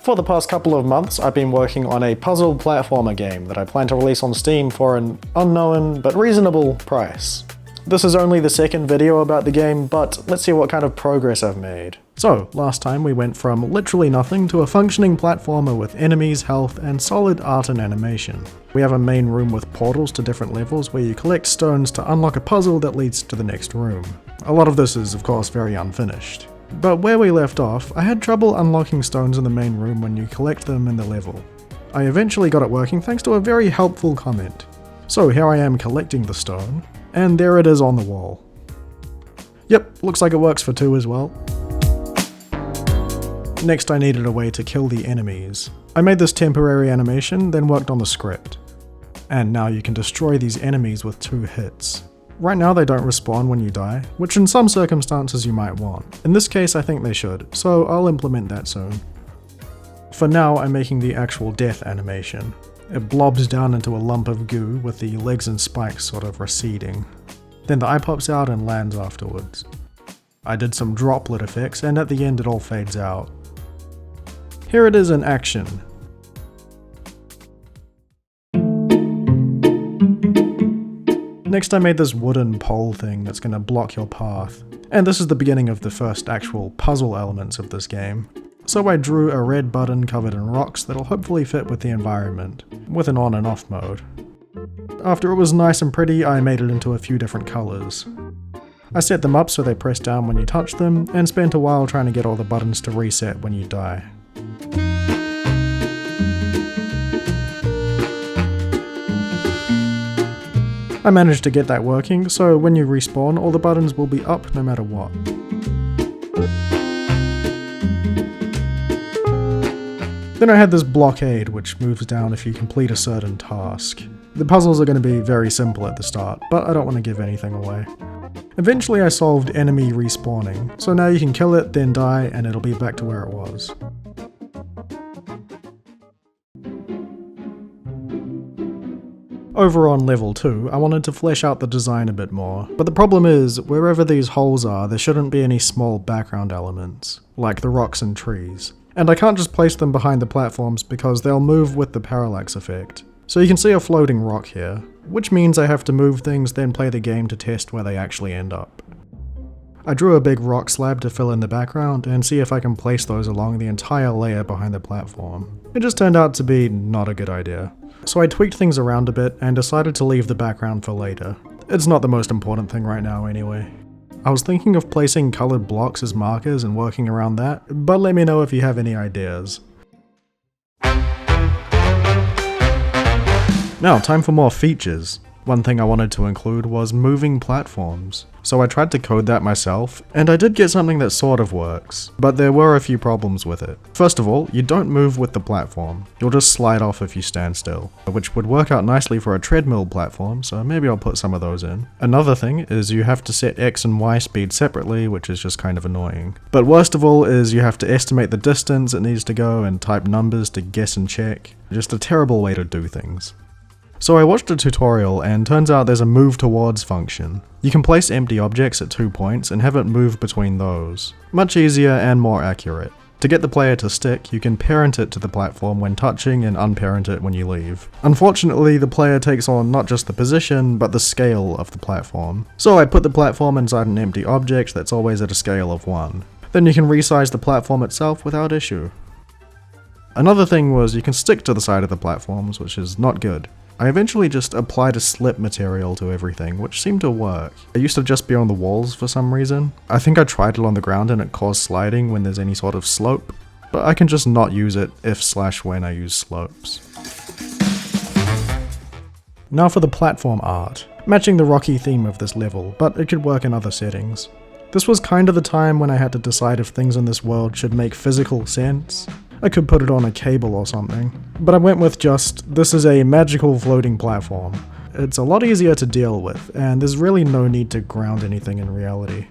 For the past couple of months, I've been working on a puzzle platformer game that I plan to release on Steam for an unknown but reasonable price. This is only the second video about the game, but let's see what kind of progress I've made. So, last time we went from literally nothing to a functioning platformer with enemies, health, and solid art and animation. We have a main room with portals to different levels where you collect stones to unlock a puzzle that leads to the next room. A lot of this is of course very unfinished. But where we left off, I had trouble unlocking stones in the main room when you collect them in the level. I eventually got it working thanks to a very helpful comment. So here I am collecting the stone, and there it is on the wall. Yep, looks like it works for 2 as well. Next I needed a way to kill the enemies. I made this temporary animation, then worked on the script. And now you can destroy these enemies with 2 hits. Right now they don't respawn when you die, which in some circumstances you might want. In this case I think they should, so I'll implement that soon. For now I'm making the actual death animation. It blobs down into a lump of goo with the legs and spikes sort of receding. Then the eye pops out and lands afterwards. I did some droplet effects and at the end it all fades out. Here it is in action. Next I made this wooden pole thing that's going to block your path, and this is the beginning of the first actual puzzle elements of this game. So I drew a red button covered in rocks that'll hopefully fit with the environment, with an on and off mode. After it was nice and pretty, I made it into a few different colours. I set them up so they press down when you touch them, and spent a while trying to get all the buttons to reset when you die. I managed to get that working, so when you respawn, all the buttons will be up no matter what. Then I had this blockade, which moves down if you complete a certain task. The puzzles are going to be very simple at the start, but I don't want to give anything away. Eventually I solved enemy respawning, so now you can kill it, then die, and it'll be back to where it was. Over on level 2, I wanted to flesh out the design a bit more, but the problem is, wherever these holes are, there shouldn't be any small background elements, like the rocks and trees. And I can't just place them behind the platforms because they'll move with the parallax effect. So you can see a floating rock here, which means I have to move things then play the game to test where they actually end up. I drew a big rock slab to fill in the background and see if I can place those along the entire layer behind the platform. It just turned out to be not a good idea. So I tweaked things around a bit and decided to leave the background for later. It's not the most important thing right now anyway. I was thinking of placing coloured blocks as markers and working around that, but let me know if you have any ideas. Now, time for more features. One thing I wanted to include was moving platforms. So I tried to code that myself, and I did get something that sort of works, but there were a few problems with it. First of all, you don't move with the platform. You'll just slide off if you stand still, which would work out nicely for a treadmill platform, so maybe I'll put some of those in. Another thing is you have to set X and Y speed separately, which is just kind of annoying. But worst of all is you have to estimate the distance it needs to go and type numbers to guess and check. Just a terrible way to do things. So I watched a tutorial and turns out there's a move towards function. You can place empty objects at 2 points and have it move between those. Much easier and more accurate. To get the player to stick, you can parent it to the platform when touching and unparent it when you leave. Unfortunately, the player takes on not just the position, but the scale of the platform. So I put the platform inside an empty object that's always at a scale of 1. Then you can resize the platform itself without issue. Another thing was you can stick to the side of the platforms, which is not good. I eventually just applied a slip material to everything, which seemed to work. It used to just be on the walls for some reason. I think I tried it on the ground and it caused sliding when there's any sort of slope, but I can just not use it if/when I use slopes. Now for the platform art, matching the rocky theme of this level, but it could work in other settings. This was kind of the time when I had to decide if things in this world should make physical sense. I could put it on a cable or something, but I went with just, this is a magical floating platform. It's a lot easier to deal with, and there's really no need to ground anything in reality.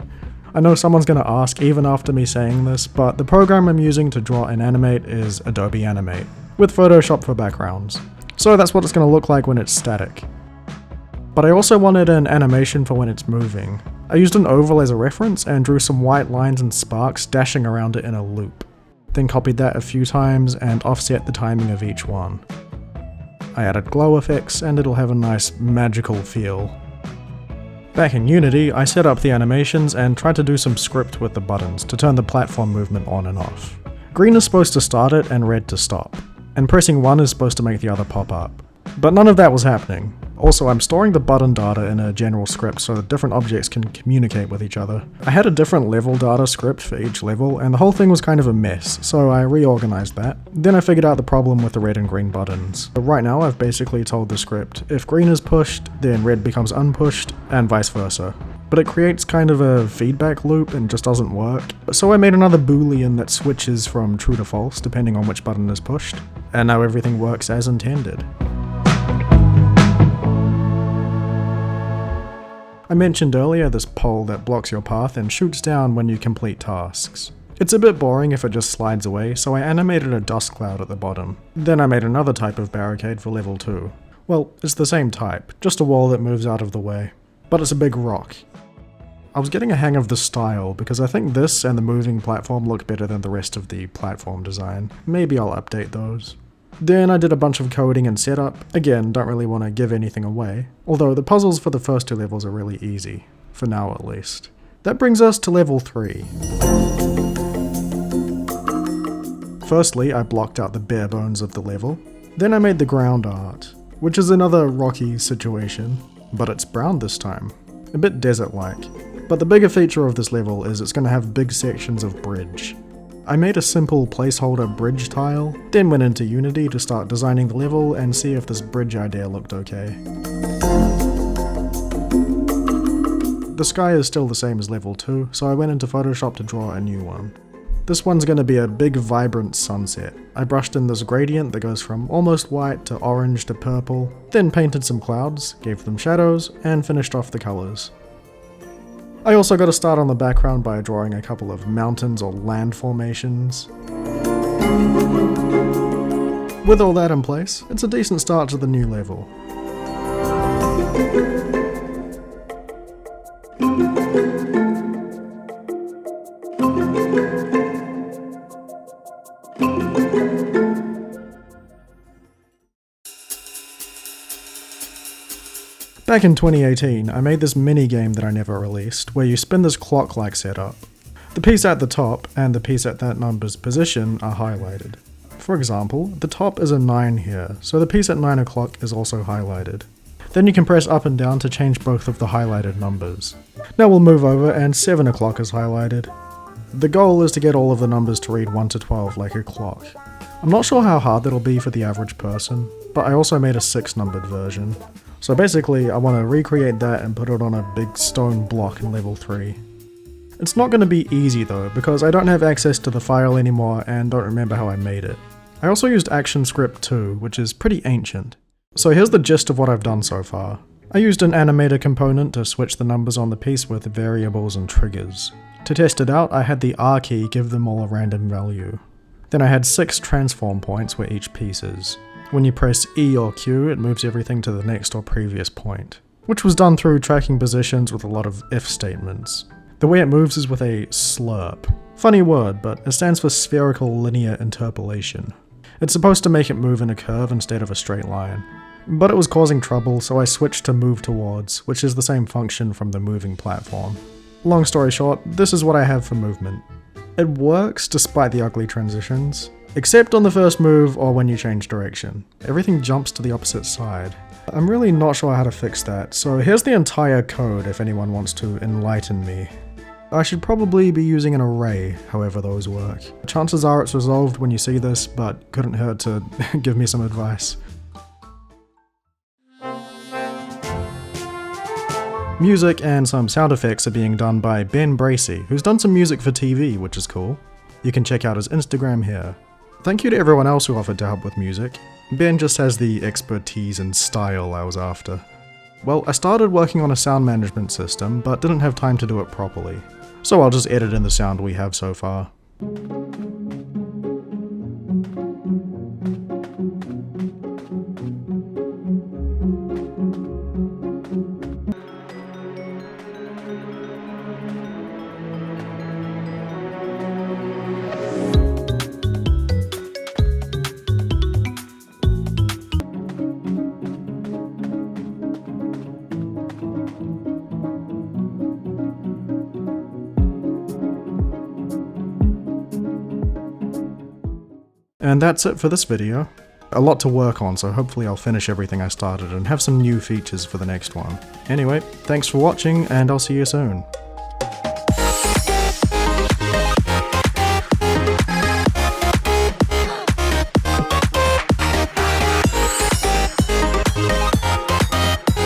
I know someone's going to ask even after me saying this, but the program I'm using to draw and animate is Adobe Animate, with Photoshop for backgrounds. So that's what it's going to look like when it's static. But I also wanted an animation for when it's moving. I used an oval as a reference and drew some white lines and sparks dashing around it in a loop. then copied that a few times and offset the timing of each one. I added glow effects and it'll have a nice magical feel. Back in Unity, I set up the animations and tried to do some script with the buttons to turn the platform movement on and off. Green is supposed to start it and red to stop, and pressing 1 is supposed to make the other pop up. But none of that was happening. Also, I'm storing the button data in a general script so that different objects can communicate with each other. I had a different level data script for each level, and the whole thing was kind of a mess, so I reorganized that. Then I figured out the problem with the red and green buttons. But right now I've basically told the script, if green is pushed, then red becomes unpushed, and vice versa. But it creates kind of a feedback loop and just doesn't work. So I made another boolean that switches from true to false depending on which button is pushed, and now everything works as intended. I mentioned earlier this pole that blocks your path and shoots down when you complete tasks. It's a bit boring if it just slides away, so I animated a dust cloud at the bottom. Then I made another type of barricade for level 2. Well, it's the same type, just a wall that moves out of the way. But it's a big rock. I was getting a hang of the style, because I think this and the moving platform look better than the rest of the platform design. Maybe I'll update those. Then I did a bunch of coding and setup. Again, don't really want to give anything away, although the puzzles for the first 2 levels are really easy, for now at least. That brings us to level 3. Firstly, I blocked out the bare bones of the level. Then I made the ground art, which is another rocky situation, but it's brown this time. A bit desert-like. But the bigger feature of this level is it's going to have big sections of bridge. I made a simple placeholder bridge tile, then went into Unity to start designing the level and see if this bridge idea looked okay. The sky is still the same as level 2, so I went into Photoshop to draw a new one. This one's going to be a big vibrant sunset. I brushed in this gradient that goes from almost white to orange to purple, then painted some clouds, gave them shadows, and finished off the colours. I also got a start on the background by drawing a couple of mountains or land formations. With all that in place, it's a decent start to the new level. Back in 2018, I made this mini-game that I never released, where you spin this clock-like setup. The piece at the top and the piece at that number's position are highlighted. For example, the top is a 9 here, so the piece at 9 o'clock is also highlighted. Then you can press up and down to change both of the highlighted numbers. Now we'll move over and 7 o'clock is highlighted. The goal is to get all of the numbers to read 1 to 12 like a clock. I'm not sure how hard that'll be for the average person, but I also made a 6-numbered version. So basically, I want to recreate that and put it on a big stone block in level 3. It's not going to be easy though, because I don't have access to the file anymore and don't remember how I made it. I also used ActionScript 2, which is pretty ancient. So here's the gist of what I've done so far. I used an animator component to switch the numbers on the piece with variables and triggers. To test it out, I had the R key give them all a random value. Then I had 6 transform points where each piece is. When you press E or Q, it moves everything to the next or previous point, which was done through tracking positions with a lot of if statements. The way it moves is with a slurp. Funny word, but it stands for spherical linear interpolation. It's supposed to make it move in a curve instead of a straight line. But it was causing trouble, so I switched to move towards, which is the same function from the moving platform. Long story short, this is what I have for movement. It works despite the ugly transitions. Except on the first move or when you change direction. Everything jumps to the opposite side. I'm really not sure how to fix that, so here's the entire code if anyone wants to enlighten me. I should probably be using an array, however those work. Chances are it's resolved when you see this, but couldn't hurt to give me some advice. Music and some sound effects are being done by Ben Bracey, who's done some music for TV, which is cool. You can check out his Instagram here. Thank you to everyone else who offered to help with music. Ben just has the expertise and style I was after. Well, I started working on a sound management system, but didn't have time to do it properly. So I'll just edit in the sound we have so far. And that's it for this video. A lot to work on, so hopefully I'll finish everything I started and have some new features for the next one. Anyway, thanks for watching, and I'll see you soon.